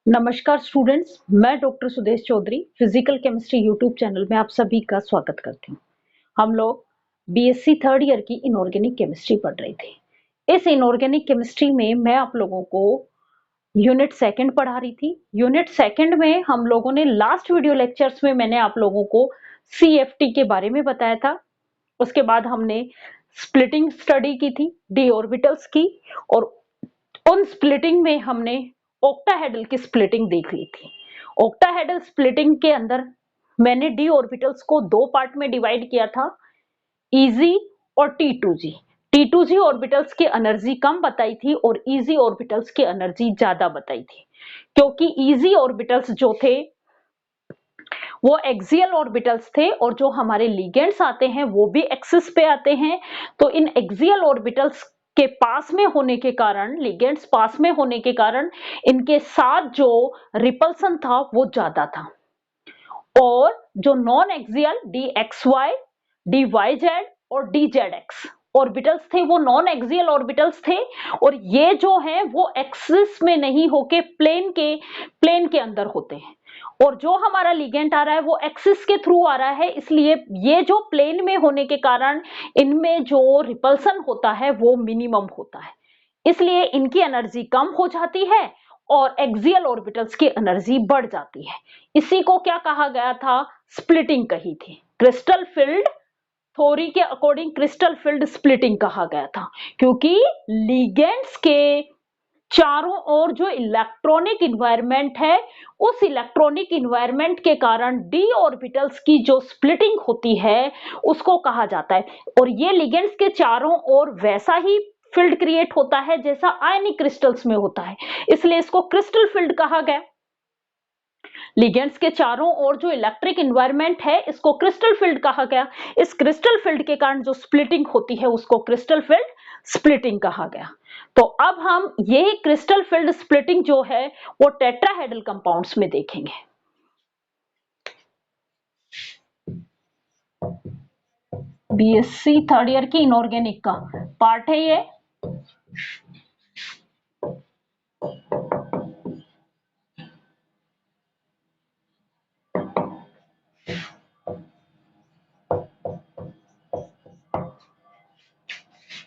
नमस्कार स्टूडेंट्स, मैं doctor Sudesh Chaudhary physical chemistry YouTube channel में आप सभी का स्वागत करती हूँ। हम लोग बीएससी थर्ड ईयर की इनऑर्गेनिक केमिस्ट्री पढ़ रहे थे। इस इनऑर्गेनिक केमिस्ट्री में मैं आप लोगों को यूनिट सेकंड पढ़ा रही थी। यूनिट सेकंड में हम लोगों ने लास्ट वीडियो लेक्चर्स में मैंने आप लोगों को सीएफटी के बारे में बताया था। उसके बाद हमने स्प्लिटिंग स्टडी की थी, डी ऑर्बिटल्स की, और उन स्प्लिटिंग में हमने ऑक्टाहेड्रल की स्प्लिटिंग देख ली थी। ऑक्टाहेड्रल स्प्लिटिंग के अंदर मैंने डी ऑर्बिटल्स को दो पार्ट में डिवाइड किया था, ईजी और टी2जी। टी2जी ऑर्बिटल्स की एनर्जी कम बताई थी और ईजी ऑर्बिटल्स की एनर्जी ज्यादा बताई थी, क्योंकि ईजी ऑर्बिटल्स जो थे वो एक्सियल ऑर्बिटल्स थे और जो हमारे लिगेंड्स आते हैं वो भी एक्सिस पे आते हैं। तो इन एक्सियल ऑर्बिटल्स के पास में होने के कारण, लिगेंड्स पास में होने के कारण इनके साथ जो रिपल्सन था वो ज्यादा था। और जो non axial D X Y, D Y Z और डी जेड एक्स ऑर्बिटल्स थे वो नॉन एक्सियल ऑर्बिटल्स थे, और ये जो है वो एक्सिस में नहीं होके प्लेन के अंदर होते हैं। और जो हमारा लिगेंड आ रहा है वो एक्सिस के थ्रू आ रहा है, इसलिए ये जो प्लेन में होने के कारण इनमें जो रिपल्सन होता है वो मिनिमम होता है, इसलिए इनकी एनर्जी कम हो जाती है और एक्सियल ऑर्बिटल्स की एनर्जी बढ़ जाती है। इसी को क्या कहा गया था? स्प्लिटिंग कही थी। क्रिस्टल फील्ड थ्योरी के अकॉर्डिंग क्रिस्टल फील्ड स्प्लिटिंग कहा गया था, क्योंकि लिगेंड्स के चारों ओर जो इलेक्ट्रॉनिक इन्वायरमेंट है, उस इलेक्ट्रॉनिक इन्वायरमेंट के कारण डी ऑर्बिटल्स की जो स्प्लिटिंग होती है उसको कहा जाता है। और ये लिगेंड्स के चारों ओर वैसा ही फील्ड क्रिएट होता है जैसा आयनिक क्रिस्टल्स में होता है, इसलिए इसको क्रिस्टल फील्ड कहा गया। लिगेंड्स के चारों ओर जो इलेक्ट्रिक एनवायरनमेंट है इसको क्रिस्टल फील्ड कहा गया। इस क्रिस्टल फील्ड के कारण जो स्प्लिटिंग होती है उसको क्रिस्टल फील्ड स्प्लिटिंग कहा गया। तो अब हम ये क्रिस्टल फील्ड स्प्लिटिंग जो है वो टेट्राहेड्रल कंपाउंड्स में देखेंगे। बीएससी थर्ड ईयर की इनऑर्गेनिक का पार्ट है ये।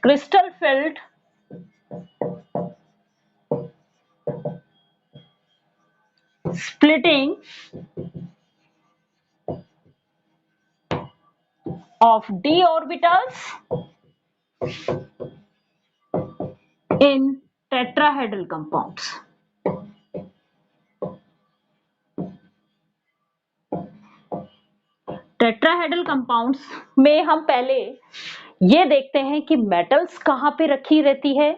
Crystal field splitting of d orbitals in tetrahedral compounds। Tetrahedral compounds में हम पहले ये देखते हैं कि मेटल्स कहां पे रखी रहती है,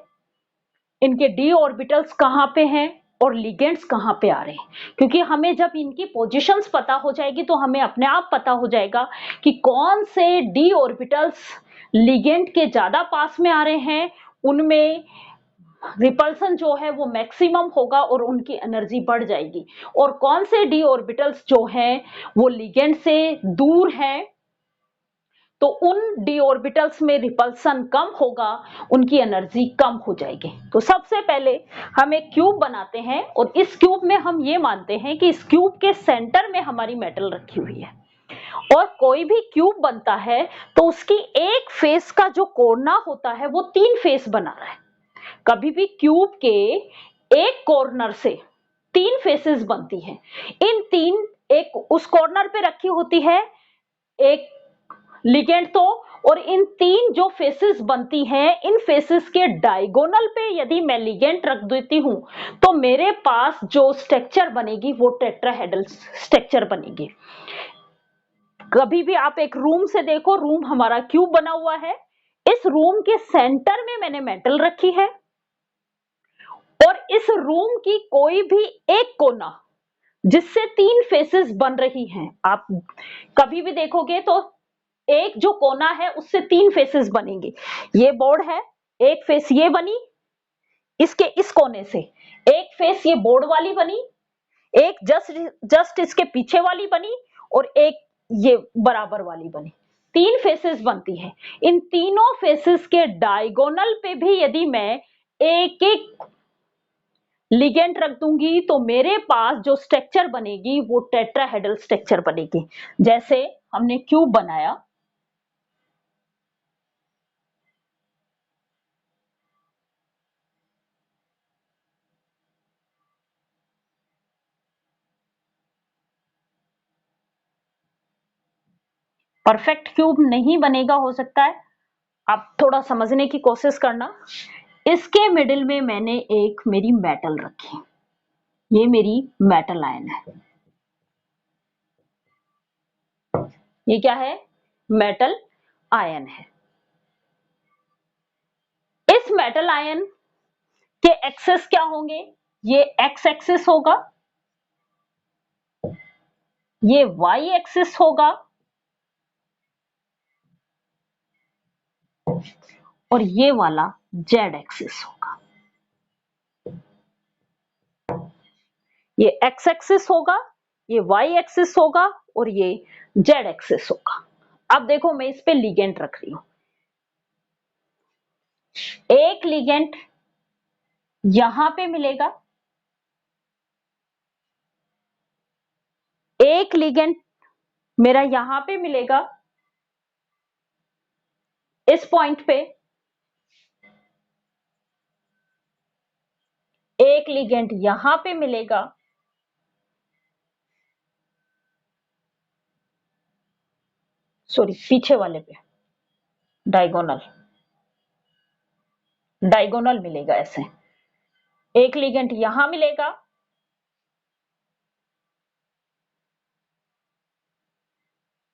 इनके डी ऑर्बिटल्स कहां पे हैं और लिगेंड्स कहां पे आ रहे हैं। क्योंकि हमें जब इनकी पोजीशंस पता हो जाएगी तो हमें अपने आप पता हो जाएगा कि कौन से डी ऑर्बिटल्स लिगेंड के ज्यादा पास में आ रहे हैं, उनमें रिपल्सन जो है वो मैक्सिमम होगा और उनकी एनर्जी बढ़ जाएगी, और कौन से डी ऑर्बिटल्स जो हैं वो लिगेंड से दूर हैं तो उन डी ऑर्बिटल्स में रिपल्सन कम होगा, उनकी एनर्जी कम हो जाएगी। तो सबसे पहले हम एक क्यूब बनाते हैं और इस क्यूब में हम ये मानते हैं कि इस क्यूब के सेंटर में हमारी मेटल रखी हुई है। और कोई भी क्यूब बनता है तो उसकी एक फेस का जो कोना होता है वो तीन फेस बना रहा है। कभी भी क्यूब के एक कॉर्नर से तीन फेसेस बनती हैं। इन तीन, एक उस कॉर्नर पे रखी होती है एक लिगेंड तो, और इन तीन जो फेसेस बनती हैं, इन फेसेस के डायगोनल पे यदि मैं लिगेंड रख देती हूं तो मेरे पास जो स्ट्रक्चर बनेगी वो टेट्राहेड्रल स्ट्रक्चर बनेगी। कभी भी आप एक रूम से देखो, रूम हमारा क्यूब बना हुआ है, इस रूम के सेंटर में मैंने मेटल रखी है और इस रूम की कोई भी एक कोना जिससे तीन फेसेस बन रही हैं, आप कभी भी देखोगे तो एक जो कोना है उससे तीन फेसेस बनेंगे। ये बोर्ड है, एक फेस ये बनी, इसके इस कोने से एक फेस ये बोर्ड वाली बनी, एक जस्ट इसके पीछे वाली बनी और एक ये बराबर वाली बनी। तीन फेसेस बनती हैं। इन तीनों फेसेस के डायगोनल पे भी यदि मैं एक एक लिगेंड रख दूंगी तो मेरे पास जो स्ट्रक्चर बनेगी वो टेट्राहेड्रल स्ट्रक्चर बनेगी। जैसे हमने क्यूब बनाया, परफेक्ट क्यूब नहीं बनेगा, हो सकता है, आप थोड़ा समझने की कोशिश करना। इसके मिडिल में मैंने एक मेरी मेटल रखी, ये मेरी मेटल आयन है। ये क्या है? मेटल आयन है। इस मेटल आयन के एक्सेस क्या होंगे? ये एक्स एक्सिस होगा, ये वाई एक्सिस होगा, और ये वाला जेड एक्सिस होगा। ये एक्स एक्सिस होगा, ये वाई एक्सिस होगा, और ये जेड एक्सिस होगा। अब देखो मैं इस पे लिगेंड रख रही हूं। एक लिगेंड यहां पे मिलेगा, एक लिगेंड मेरा यहां पे मिलेगा, इस पॉइंट पे। एक लिगेंड यहां पे मिलेगा, सॉरी पीछे वाले पे, डायगोनल, डायगोनल मिलेगा ऐसे। एक लिगेंड यहां मिलेगा,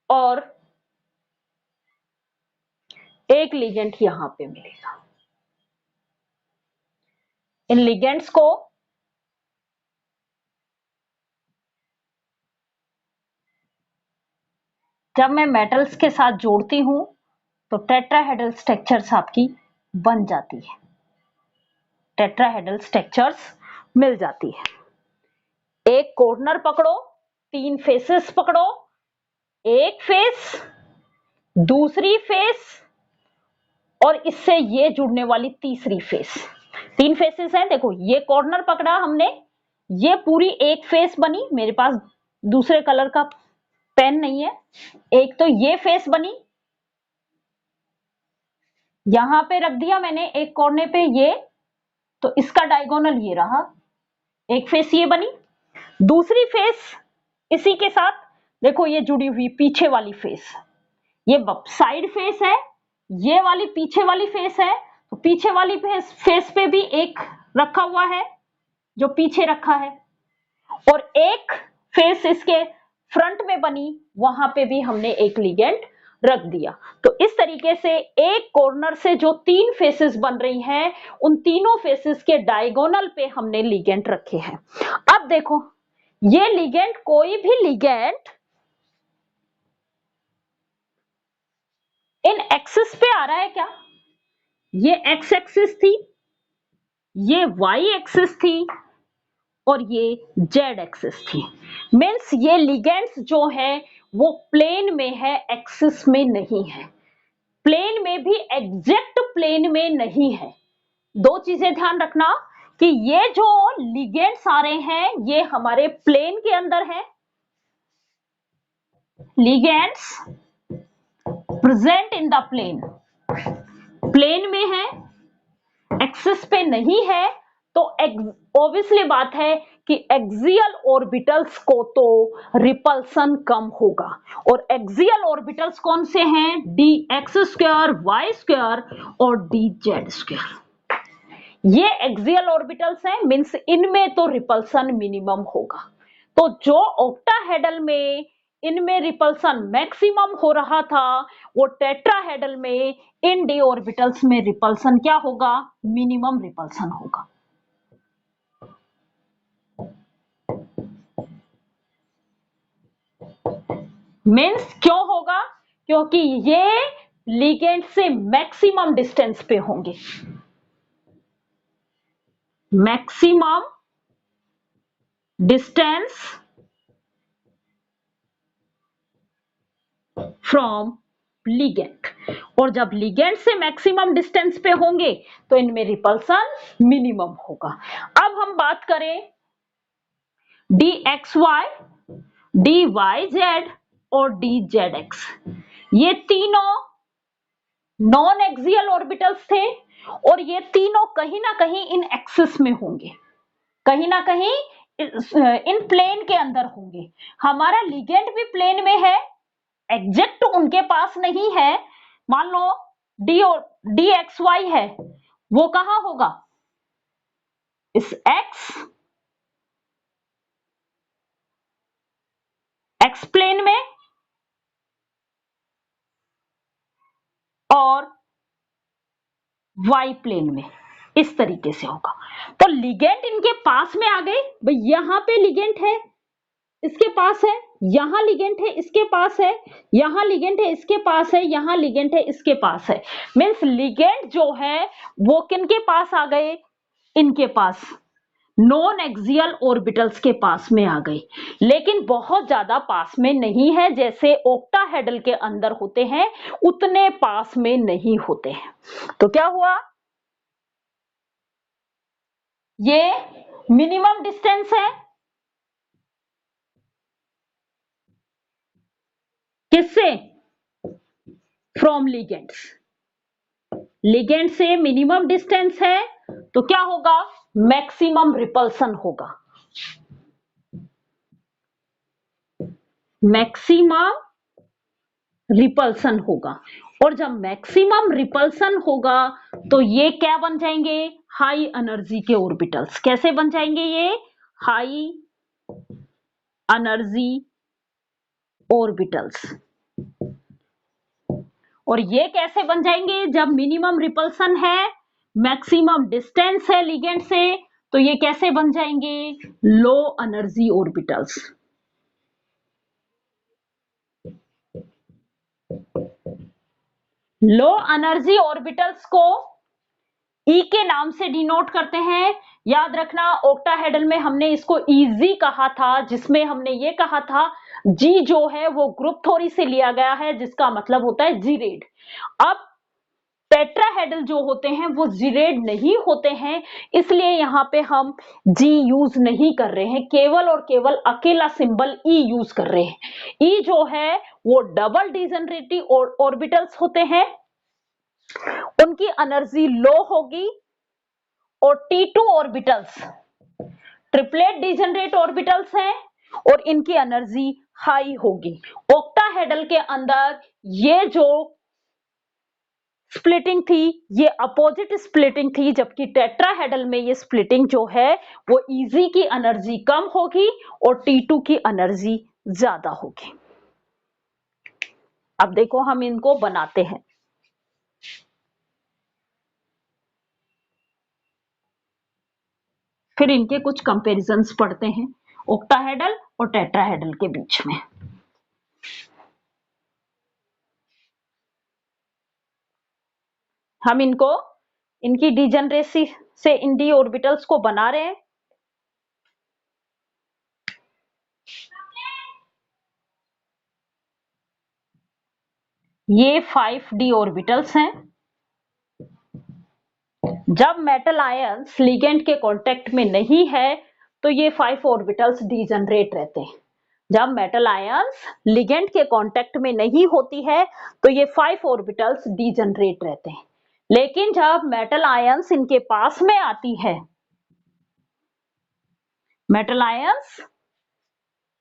और एक लिगेंड यहां पे मिलेगा। इन लिगेंड्स को जब मैं मेटल्स के साथ जोड़ती हूं तो टेट्राहेड्रल स्ट्रक्चर्स आपकी बन जाती है, टेट्राहेड्रल स्ट्रक्चर्स मिल जाती है। एक कॉर्नर पकड़ो, तीन फेसेस पकड़ो, एक फेस, दूसरी फेस, और इससे ये जुड़ने वाली तीसरी फेस। तीन फेसेस हैं, देखो ये कॉर्नर पकड़ा हमने, ये पूरी एक फेस बनी, मेरे पास दूसरे कलर का पेन नहीं है। एक तो ये फेस बनी, यहां पे रख दिया मैंने एक कोने पे ये, तो इसका डायगोनल ये रहा, एक फेस ये बनी। दूसरी फेस इसी के साथ, देखो ये जुड़ी हुई पीछे वाली फेस, ये साइड फेस है, ये वाली पीछे वाली फेस है, तो पीछे वाली फेस पे भी एक रखा हुआ है जो पीछे रखा है, और एक फेस इसके फ्रंट में बनी, वहां पे भी हमने एक लिगेंड रख दिया। तो इस तरीके से एक कॉर्नर से जो तीन फेसेस बन रही हैं, उन तीनों फेसेस के डायगोनल पे हमने लिगेंड रखे हैं। अब देखो ये लिगेंड, कोई भी लिगेंड इन एक्सिस पे आ रहा है क्या? ये एक्स एक्सिस थी, ये वाई एक्सिस थी, और ये जेड एक्सिस थी। मीन्स ये लिगेंड्स जो है वो प्लेन में है, एक्सिस में नहीं है। प्लेन में भी एग्जैक्ट प्लेन में नहीं है। दो चीजें ध्यान रखना कि ये जो लिगेंड्स आ रहे हैं ये हमारे प्लेन के अंदर है, ligands present in the plane, plane में है, एक्सिस पे नहीं है। तो ऑब्वियसली बात है कि एक्सियल ऑर्बिटल्स को तो रिपल्सन कम होगा, और एक्सियल ऑर्बिटल्स कौन से हैं? D X square, Y square, और डी जेड स्क्वायर। ये एक्सियल ऑर्बिटल्स हैं, मींस इनमें तो रिपल्सन मिनिमम होगा। तो जो ऑक्टाहेड्रल में इनमें रिपल्सन मैक्सिमम हो रहा था, वो टेट्राहेड्रल में इन डी ऑर्बिटल्स में रिपल्सन क्या होगा? मिनिमम रिपल्सन होगा। मीन्स क्यों होगा? क्योंकि ये लिगेंड से मैक्सिमम डिस्टेंस पे होंगे, मैक्सिमम डिस्टेंस फ्रॉम लिगेंड, और जब लिगेंड से मैक्सिमम डिस्टेंस पे होंगे तो इनमें रिपल्सन मिनिमम होगा। अब हम बात करें dxy, dyz और dzx, ये तीनों नॉन एक्सियल ऑर्बिटल्स थे और ये तीनों कहीं ना कहीं इन एक्सिस में होंगे, कहीं ना कहीं इन प्लेन के अंदर होंगे। हमारा लिगेंड भी प्लेन में है, एग्जैक्ट उनके पास नहीं है। मान लो डी और डी एक्स वाई है, वो कहां होगा, इस एक्स प्लेन में, और वाई प्लेन में, इस तरीके से होगा। तो लिगेंड इनके पास में आ गए, भाई यहां पे लिगेंड है, इसके पास है, यहां लिगेंड है, इसके पास है, यहां लिगेंड है, इसके पास है, यहां लिगेंड है, इसके पास है। मींस लिगेंड जो है वो किनके पास आ गए, इनके पास, नॉन एक्सियल ऑर्बिटल्स के पास में आ गई, लेकिन बहुत ज्यादा पास में नहीं है, जैसे ओक्टाहेड्रल के अंदर होते हैं उतने पास में नहीं होते हैं। तो क्या हुआ, ये मिनिमम डिस्टेंस है किससे, फ्रॉम लिगेंड्स, लिगेंड से मिनिमम डिस्टेंस है, तो क्या होगा, मैक्सिमम रिपल्सन होगा, मैक्सिमम रिपल्सन होगा। और जब मैक्सिमम रिपल्सन होगा तो ये क्या बन जाएंगे, हाई एनर्जी के ऑर्बिटल्स। कैसे बन जाएंगे ये, हाई एनर्जी ऑर्बिटल्स। और ये कैसे बन जाएंगे, जब मिनिमम रिपल्सन है, मैक्सिमम डिस्टेंस है लिगेंड से, तो ये कैसे बन जाएंगे, low energy orbitals. Low energy orbitals को ई के नाम से डिनोट करते हैं। याद रखना, ओक्टाहेड्रल में हमने इसको इजी कहा था, जिसमें हमने ये कहा था जी जो है वो ग्रुप थ्योरी से लिया गया है, जिसका मतलब होता है जीरेड। अब टेट्राहेड्रल जो होते हैं वो जीरेड नहीं होते हैं, इसलिए यहां पे हम जी यूज नहीं कर रहे हैं, केवल और केवल अकेला सिंबल ई यूज कर रहे हैं। ई जो है वो डबल डिजेनरेटिव ऑर्बिटल्स होते हैं, उनकी एनर्जी लो होगी, और T2 orbitals triplet degenerate orbitals हैं और इनकी एनर्जी हाई होगी। ओक्टाहेड्रल के अंदर ये जो स्प्लिटिंग थी ये अपोजिट स्प्लिटिंग थी, जबकि टेट्राहेड्रल में ये स्प्लिटिंग जो है वो इजी की एनर्जी कम होगी और T2 की एनर्जी ज्यादा होगी। अब देखो हम इनको बनाते हैं, फिर इनके कुछ कंपैरिजंस पढ़ते हैं ओक्टाहेड्रल और टेट्राहेड्रल के बीच में। हम इनको, इनकी डिजेनरेसी से इन डी ऑर्बिटल्स को बना रहे हैं। ये 5d ऑर्बिटल्स हैं। जब मेटल आयंस लिगेंड के कांटेक्ट में नहीं है तो ये 5 ऑर्बिटल्स डिजेनरेट रहते हैं। जब मेटल आयंस लिगेंड के कांटेक्ट में नहीं होती है तो ये 5 ऑर्बिटल्स डिजेनरेट रहते हैं। लेकिन जब मेटल आयंस इनके पास में आती है, मेटल आयंस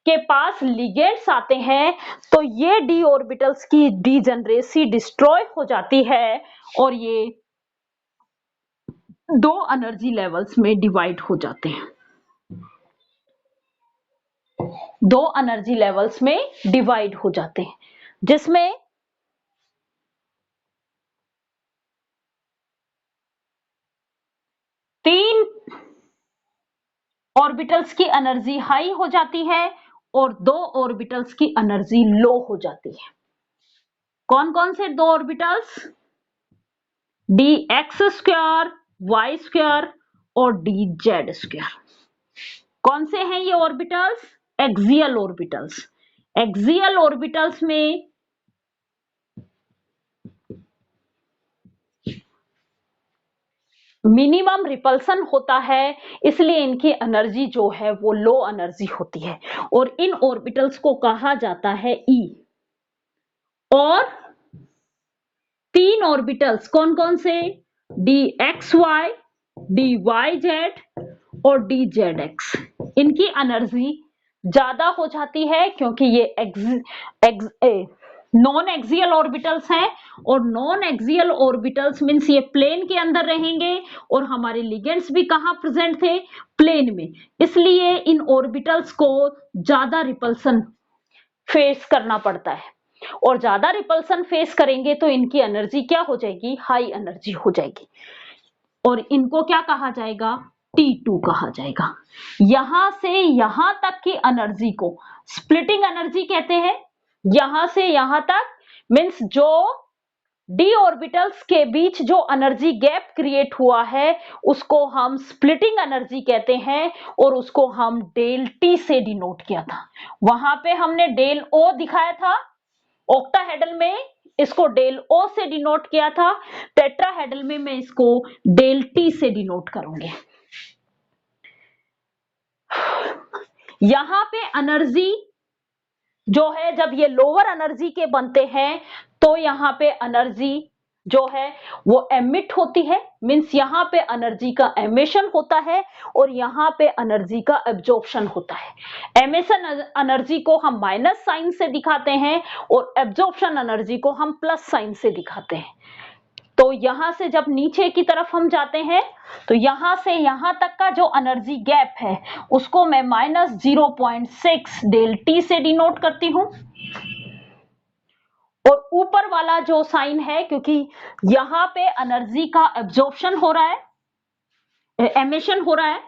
के पास लिगेंड्स आते हैं, तो ये डी ऑर्बिटल्स की डिजेनरेसी डिस्ट्रॉय हो जाती है और ये दो एनर्जी लेवल्स में डिवाइड हो जाते हैं, दो एनर्जी लेवल्स में डिवाइड हो जाते हैं, जिसमें तीन ऑर्बिटल्स की एनर्जी हाई हो जाती है और दो ऑर्बिटल्स की एनर्जी लो हो जाती है। कौन कौन से दो orbitals, D X square, Y square और डी जेड स्क्वायर। कौन से हैं ये orbitals, axial orbitals. Axial orbitals में मिनिमम रिपल्सन होता है, इसलिए इनकी एनर्जी जो है वो लो एनर्जी होती है और इन ऑर्बिटल्स को कहा जाता है ई। और 3 ऑर्बिटल्स कौन कौन से, D X Y, D Y Z और डी जेड एक्स, इनकी एनर्जी ज्यादा हो जाती है क्योंकि ये नॉन एक्सियल ऑर्बिटल्स हैं और नॉन एक्सियल ऑर्बिटल्स मींस ये प्लेन के अंदर रहेंगे और हमारे लिगेंड्स भी कहां प्रेजेंट थे, प्लेन में, इसलिए इन ऑर्बिटल्स को ज्यादा रिपल्सन फेस करना पड़ता है और ज्यादा रिपल्सन फेस करेंगे तो इनकी एनर्जी क्या हो जाएगी, हाई एनर्जी हो जाएगी और इनको क्या कहा जाएगा, T2 कहा जाएगा। यहां से यहां तक की एनर्जी को स्प्लिटिंग एनर्जी कहते हैं। यहां से यहां तक मींस जो डी ऑर्बिटल्स के बीच जो एनर्जी गैप क्रिएट हुआ है उसको हम स्प्लिटिंग एनर्जी कहते हैं और उसको हम डेल टी से डिनोट किया था। वहां पे हमने डेल ओ दिखाया था ऑक्टाहेड्रल में, इसको डेल ओ से डिनोट किया था, टेट्राहेड्रल में मैं इसको डेल टी से डिनोट करूंगी। यहां पे एनर्जी जो है जब ये लोअर एनर्जी के बनते हैं तो यहां पे एनर्जी जो है वो एमिट होती है, मींस यहां पे एनर्जी का एमिशन होता है और यहां पे एनर्जी का एब्जॉर्प्शन होता है। एमिशन एनर्जी को हम माइनस साइन से दिखाते हैं और एब्जॉर्प्शन एनर्जी को हम प्लस साइन से दिखाते हैं। तो यहां से जब नीचे की तरफ हम जाते हैं तो यहां से यहां तक का जो एनर्जी गैप है उसको मैं -0.6 डेल टी से डिनोट करती हूं और ऊपर वाला जो साइन है क्योंकि यहां पे एनर्जी का एब्जॉर्प्शन हो रहा है, एमिशन हो रहा है,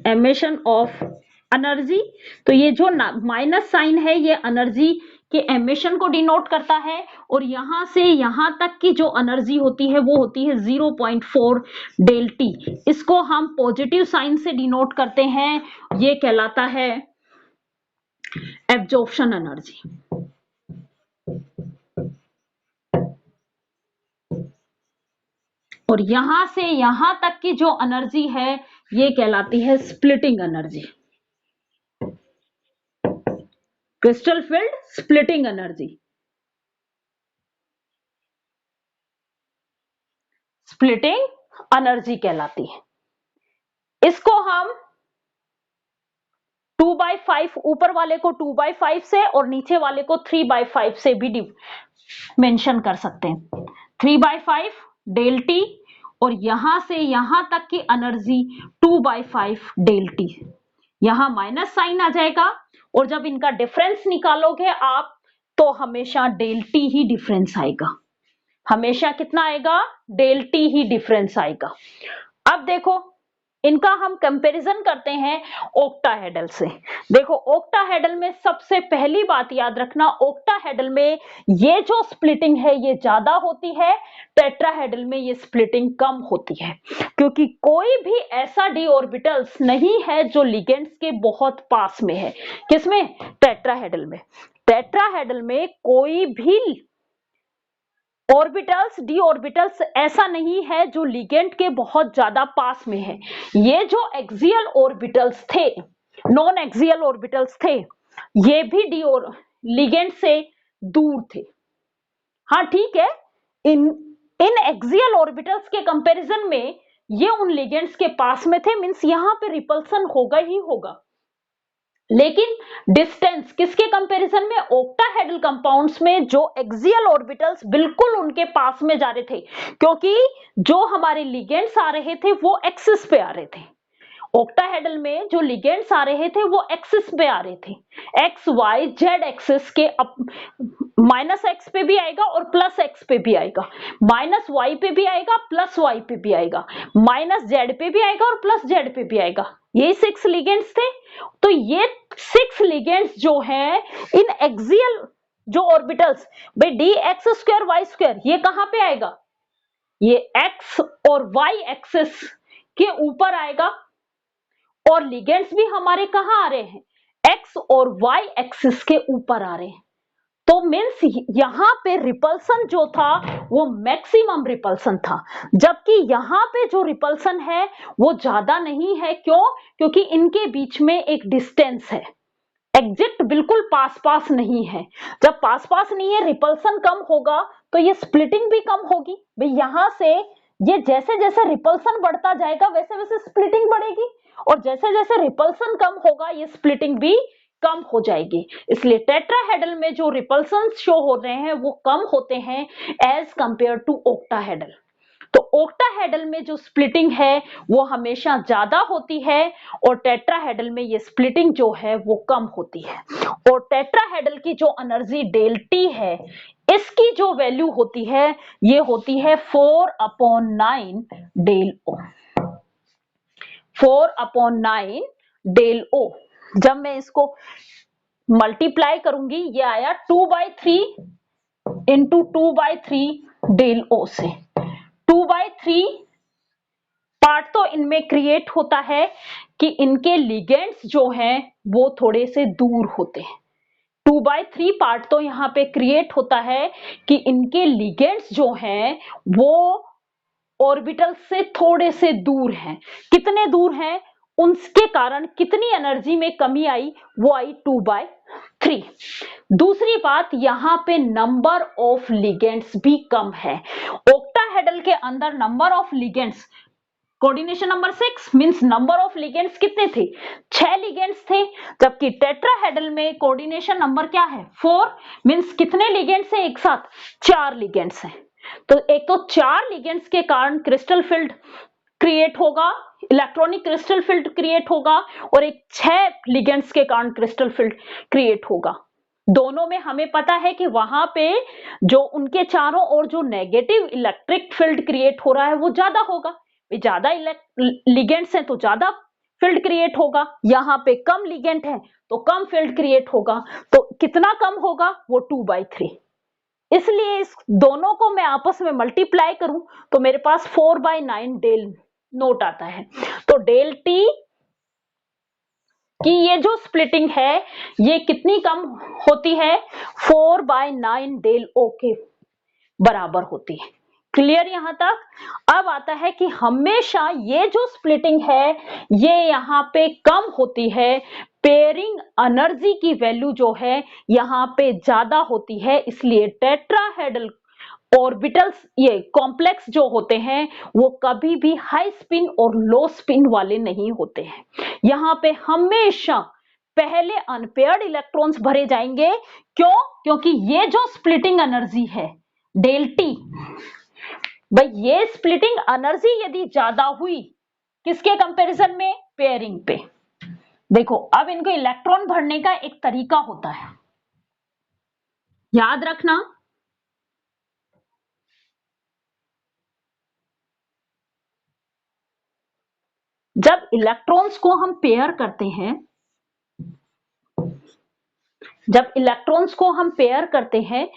एमिशन ऑफ एनर्जी, तो ये जो माइनस साइन है ये एनर्जी के एमिशन को डिनोट करता है और यहां से यहां तक की जो एनर्जी होती है वो होती है 0.4 डेल टी, इसको हम पॉजिटिव साइन से डिनोट करते हैं, ये कहलाता है एब्जॉर्प्शन एनर्जी। और यहां से यहां तक की जो एनर्जी है ये कहलाती है splitting energy, crystal field splitting energy, splitting energy कहलाती है। इसको हम 2/5 ऊपर वाले को 2/5 से और नीचे वाले को 3/5 से भी मेंशन कर सकते हैं। 3/5 डेल टी और यहां से यहां तक की एनर्जी 2/5 डेल टी, यहां माइनस साइन आ जाएगा और जब इनका डिफरेंस निकालोगे आप तो हमेशा डेल टी ही डिफरेंस आएगा, हमेशा कितना आएगा, डेल टी ही डिफरेंस आएगा। अब देखो इनका हम कंपैरिजन करते हैं ऑक्टाहेड्रल से। देखो ऑक्टाहेड्रल में सबसे पहली बात याद रखना, ऑक्टाहेड्रल में ये जो स्प्लिटिंग है ये ज्यादा होती है, टेट्राहेड्रल में ये स्प्लिटिंग कम होती है क्योंकि कोई भी ऐसा डी ऑर्बिटल्स नहीं है जो लिगेंड्स के बहुत पास में है। किसमें, टेट्राहेड्रल में। टेट्राहेड्रल में कोई भी ऑर्बिटल्स डी ऑर्बिटल्स ऐसा नहीं है जो लिगेंड के बहुत ज्यादा पास में है। ये जो एक्सियल ऑर्बिटल्स थे, नॉन एक्सियल ऑर्बिटल्स थे, ये भी डी और लिगेंड से दूर थे। हाँ ठीक है, इन एक्सियल ऑर्बिटल्स के कंपैरिजन में ये उन लिगेंड्स के पास में थे, मींस यहां पे रिपल्सन होगा ही होगा, लेकिन डिस्टेंस किसके कंपैरिजन में, ऑक्टाहेड्रल कंपाउंड्स में जो एक्सियल ऑर्बिटल्स बिल्कुल उनके पास में जा रहे थे क्योंकि जो हमारे लिगेंड्स आ रहे थे वो एक्सिस पे आ रहे थे। ऑक्टाहेड्रल में जो लिगेंड्स आ रहे थे वो एक्सिस पे आ रहे थे, एक्स वाई जेड एक्सिस के, माइनस एक्स पे भी आएगा और प्लस एक्स पे भी आएगा, माइनस वाई पे भी आएगा प्लस वाई पे भी आएगा, माइनस जेड पे भी आएगा और प्लस जेड पे भी आएगा। ये 6 लिगेंड्स थे। तो ये 6 लिगेंड्स जो हैं इन एक्सियल जो ऑर्बिटल्स, भाई D X square Y square ये कहां पे आएगा, ये एक्स और वाई एक्सिस के ऊपर आएगा और लिगेंड्स भी हमारे कहां आ रहे हैं, एक्स और वाई एक्सिस के ऊपर आ रहे हैं। तो मीन्स यहाँ पे रिपल्सन जो था वो मैक्सिमम रिपल्सन था, जबकि यहाँ पे जो रिपल्सन है वो ज्यादा नहीं है। क्यों? क्योंकि इनके बीच में एक डिस्टेंस है, एग्जैक्ट बिल्कुल पास पास नहीं है। जब पास पास नहीं है, रिपल्सन कम होगा तो ये स्प्लिटिंग भी कम होगी। भाई यहां से ये जैसे जैसे रिपल्सन बढ़ता जाएगा वैसे वैसे स्प्लिटिंग बढ़ेगी, और जैसे जैसे रिपल्सन कम होगा ये स्प्लिटिंग भी कम हो जाएगी। इसलिए टेट्राहेड्रल में जो रिपल्सन शो हो रहे हैं वो कम होते हैं एज कंपेयर टू ऑक्टाहेड्रल। तो ऑक्टाहेड्रल में जो स्प्लिटिंग है वो हमेशा ज्यादा होती है, और टेट्राहेड्रल में ये स्प्लिटिंग जो है वो कम होती है। और टेट्राहेड्रल की जो एनर्जी डेल टी है, इसकी जो वैल्यू होती है ये होती है 4/9 डेल ओ। 4/9 डेल ओ। जब मैं इसको मल्टीप्लाई करूंगी ये आया 2/3 इंटू 2/3 डेल ओ से। 2/3 पार्ट तो इनमें क्रिएट होता है कि इनके लिगेंड्स जो हैं वो थोड़े से दूर होते हैं। 2/3 पार्ट तो यहाँ पे क्रिएट होता है कि इनके लिगेंड्स जो हैं वो ऑर्बिटल से थोड़े से दूर हैं। कितने दूर हैं, उनके कारण कितनी एनर्जी में कमी आई, वो आई 2/3। दूसरी बात, यहाँ पे नंबर ऑफ लिगेंड्स भी कम है। ऑक्टाहेड्रल के अंदर number of ligands coordination number 6 means number of ligands कितने थे, 6 लिगेंड्स थे, जबकि टेट्राहेड्रल में कोऑर्डिनेशन नंबर क्या है 4 मींस कितने लिगेंड्स हैं एक साथ, 4 लिगेंड्स हैं। तो एक तो 4 लिगेंड्स के कारण क्रिस्टल फील्ड क्रिएट होगा, इलेक्ट्रॉनिक क्रिस्टल फील्ड क्रिएट होगा, और एक 6 लिगेंड्स के कारण क्रिस्टल फील्ड क्रिएट होगा। दोनों में हमें पता है कि वहां पे जो उनके चारों ओर जो नेगेटिव इलेक्ट्रिक फील्ड क्रिएट हो रहा है वो ज्यादा होगा। ज्यादा लिगेंड्स हैं तो ज्यादा फील्ड क्रिएट होगा, यहाँ पे कम लिगेंड है तो कम फील्ड क्रिएट होगा। तो कितना कम होगा, वो 2/3। इसलिए इस दोनों को मैं आपस में मल्टीप्लाई करूं तो मेरे पास 4/9 डेल नोट आता है। तो डेल टी कि ये जो स्प्लिटिंग है ये कितनी कम होती है, 4/9 डेल ओ के बराबर होती है। क्लियर यहां तक? अब आता है कि हमेशा ये जो स्प्लिटिंग है ये यहाँ पे कम होती है, पेयरिंग एनर्जी की वैल्यू जो है यहाँ पे ज्यादा होती है। इसलिए टेट्राहेड्रल ऑर्बिटल्स ये कॉम्प्लेक्स जो होते हैं वो कभी भी हाई स्पिन और लो स्पिन वाले नहीं होते हैं। यहाँ पे हमेशा पहले अनपेयर्ड इलेक्ट्रॉन्स भरे जाएंगे। क्यों? क्योंकि ये जो स्प्लिटिंग एनर्जी है डेल टी, भाई ये स्प्लिटिंग एनर्जी यदि ज्यादा हुई किसके कंपैरिजन में, पेयरिंग पे। देखो अब इनको इलेक्ट्रॉन भरने का एक तरीका होता है, याद रखना। जब इलेक्ट्रॉन्स को हम पेयर करते हैं, जब इलेक्ट्रॉन्स को हम पेयर करते हैं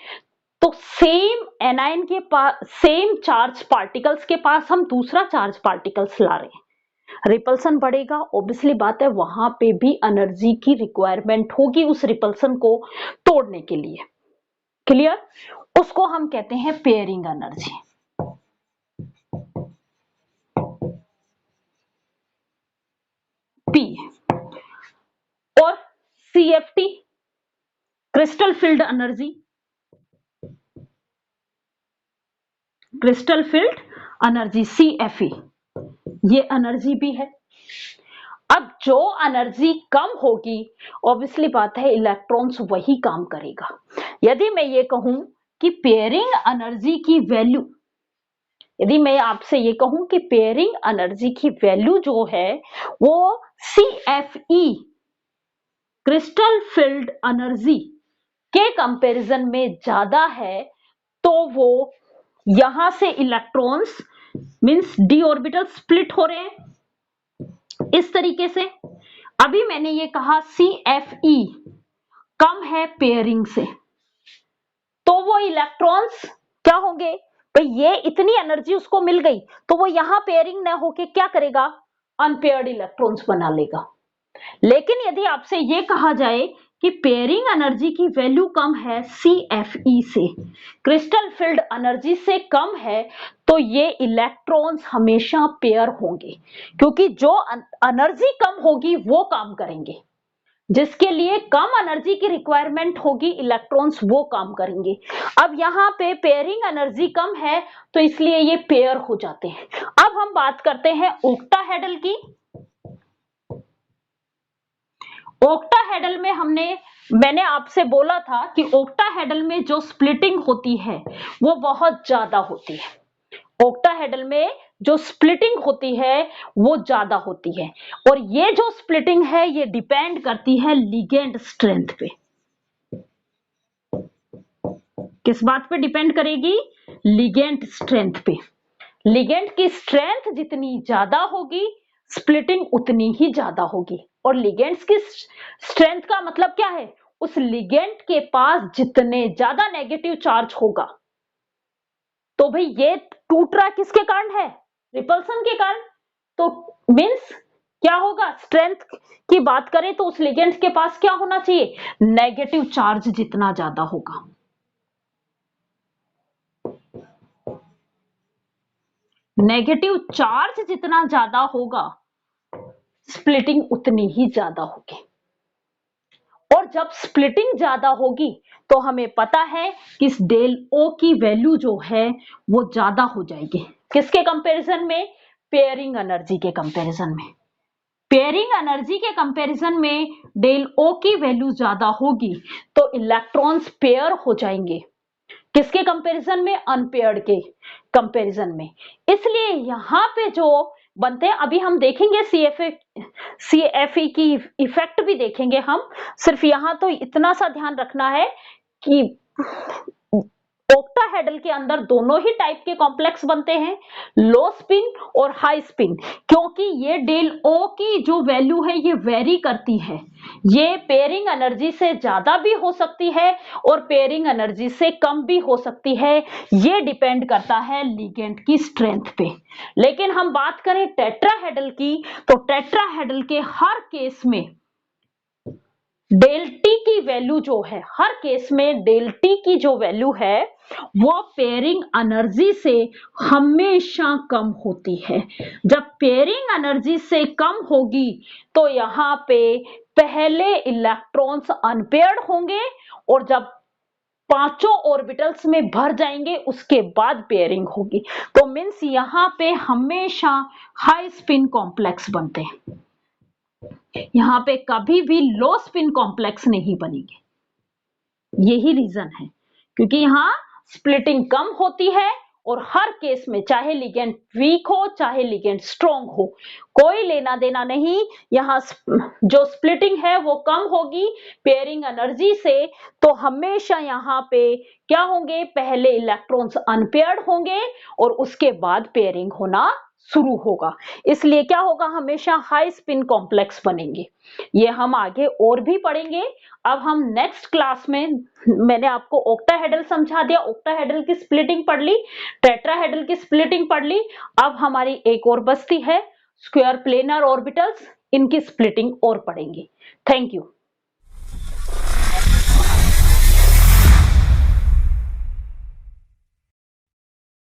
तो सेम एनायन के पास, सेम चार्ज पार्टिकल्स के पास हम दूसरा चार्ज पार्टिकल्स ला रहे हैं, रिपल्सन बढ़ेगा। ऑब्वियसली बात है वहां पे भी एनर्जी की रिक्वायरमेंट होगी उस रिपल्सन को तोड़ने के लिए। क्लियर? उसको हम कहते हैं पेयरिंग एनर्जी। पी और CFT crystal field energy, crystal field energy CFE, ये एनर्जी भी है। अब जो एनर्जी कम होगी ऑब्वियसली बात है इलेक्ट्रॉन्स वही काम करेगा। यदि मैं ये कहूं कि पेयरिंग एनर्जी की वैल्यू, यदि मैं आपसे ये कहूं कि पेयरिंग एनर्जी की वैल्यू जो है वो CFE क्रिस्टल फील्ड एनर्जी के कंपैरिजन में ज्यादा है, तो वो यहां से electrons means D orbital split हो रहे हैं इस तरीके से। अभी मैंने ये कहा CFE कम है पेयरिंग से, तो वो इलेक्ट्रॉन्स क्या होंगे, भाई ये इतनी एनर्जी उसको मिल गई तो वो यहां पेयरिंग ना होके क्या करेगा, अनपेयर्ड इलेक्ट्रॉन्स बना लेगा। लेकिन यदि आपसे ये कहा जाए कि पेयरिंग एनर्जी की वैल्यू कम है CFE से, क्रिस्टल फील्ड एनर्जी से कम है, तो ये इलेक्ट्रॉन्स हमेशा पेयर होंगे, क्योंकि जो एनर्जी कम होगी वो काम करेंगे, जिसके लिए कम एनर्जी की रिक्वायरमेंट होगी इलेक्ट्रॉन्स वो काम करेंगे। अब यहाँ पे पेयरिंग एनर्जी कम है तो इसलिए ये पेयर हो जाते हैं। अब हम बात करते हैं ओक्टाहेड्रल की। ओक्टाहेड्रल में मैंने आपसे बोला था कि ओक्टाहेड्रल में जो स्प्लिटिंग होती है वो बहुत ज्यादा होती है। ओक्टाहेड्रल में जो स्प्लिटिंग होती है वो ज्यादा होती है, और ये जो स्प्लिटिंग है ये डिपेंड करती है लिगेंड स्ट्रेंथ पे। किस बात पे डिपेंड करेगी? लिगेंड स्ट्रेंथ पे। लिगेंड की स्ट्रेंथ जितनी ज्यादा होगी स्प्लिटिंग उतनी ही ज्यादा होगी, और लिगेंड्स की स्ट्रेंथ का मतलब क्या है? उस लिगेंड के पास जितने ज्यादा नेगेटिव चार्ज होगा। तो भाई ये टूट रहा किसके कारण है? रिपल्सन के कारण। तो मींस क्या होगा? स्ट्रेंथ की बात करें तो उस लिगेंड के पास क्या होना चाहिए? नेगेटिव चार्ज जितना ज्यादा होगा। नेगेटिव चार्ज जितना ज्यादा होगा स्प्लिटिंग उतनी ही ज्यादा होगी, और जब स्प्लिटिंग ज्यादा होगी तो हमें पता है कि इस डेल ओ की वैल्यू जो है वो ज्यादा हो जाएगी। किसके कंपैरिजन में? पेयरिंग एनर्जी के कंपैरिजन में। पेयरिंग एनर्जी के कंपैरिजन में डेल ओ की वैल्यू ज्यादा होगी तो इलेक्ट्रॉन्स पेयर हो जाएंगे। किसके कंपैरिजन में? अनपेयर्ड के कंपैरिजन में। इसलिए यहां पे जो बनते हैं, अभी हम देखेंगे CFE की इफेक्ट भी देखेंगे हम। सिर्फ यहां तो इतना सा ध्यान रखना है कि ओक्टाहेड्रल के अंदर दोनों ही टाइप के कॉम्प्लेक्स बनते हैं, लो स्पिन और हाई स्पिन, क्योंकि ये डेल ओ की जो वैल्यू है ये वेरी करती है। ये पेयरिंग एनर्जी से ज्यादा भी हो सकती है और पेयरिंग एनर्जी से कम भी हो सकती है। ये डिपेंड करता है लिगेंड की स्ट्रेंथ पे। लेकिन हम बात करें टेट्राहेड्रल की, तो टेट्राहेड्रल के हर केस में डेल टी की वैल्यू जो है, हर केस में डेल टी की जो वैल्यू है वो पेयरिंग एनर्जी से हमेशा कम होती है। जब पेयरिंग एनर्जी से कम होगी तो यहाँ पे पहले इलेक्ट्रॉन्स अनपेयर्ड होंगे, और जब पांचों ऑर्बिटल्स में भर जाएंगे उसके बाद पेयरिंग होगी। तो मीन्स यहाँ पे हमेशा हाई स्पिन कॉम्प्लेक्स बनते हैं, यहाँ पे कभी भी लो स्पिन कॉम्प्लेक्स नहीं बनेंगे। यही रीजन है, क्योंकि यहाँ स्प्लिटिंग कम होती है, और हर केस में चाहे लिगेंड वीक हो चाहे लिगेंड स्ट्रॉन्ग हो, कोई लेना देना नहीं। यहाँ जो स्प्लिटिंग है वो कम होगी पेयरिंग एनर्जी से, तो हमेशा यहाँ पे क्या होंगे? पहले इलेक्ट्रॉन्स अनपेयर्ड होंगे और उसके बाद पेयरिंग होना शुरू होगा। इसलिए क्या होगा? हमेशा हाई स्पिन कॉम्प्लेक्स बनेंगे। ये हम आगे और भी पढ़ेंगे। अब हम नेक्स्ट क्लास में, मैंने आपको ओक्टाहेड्रल समझा दिया, ओक्टाहेड्रल की स्प्लिटिंग पढ़ ली, टेट्राहेड्रल की स्प्लिटिंग पढ़ ली। अब हमारी एक और बचती है स्क्वायर प्लेनर ऑर्बिटल्स, इनकी स्प्लिटिंग और पढ़ेंगे। Thank you.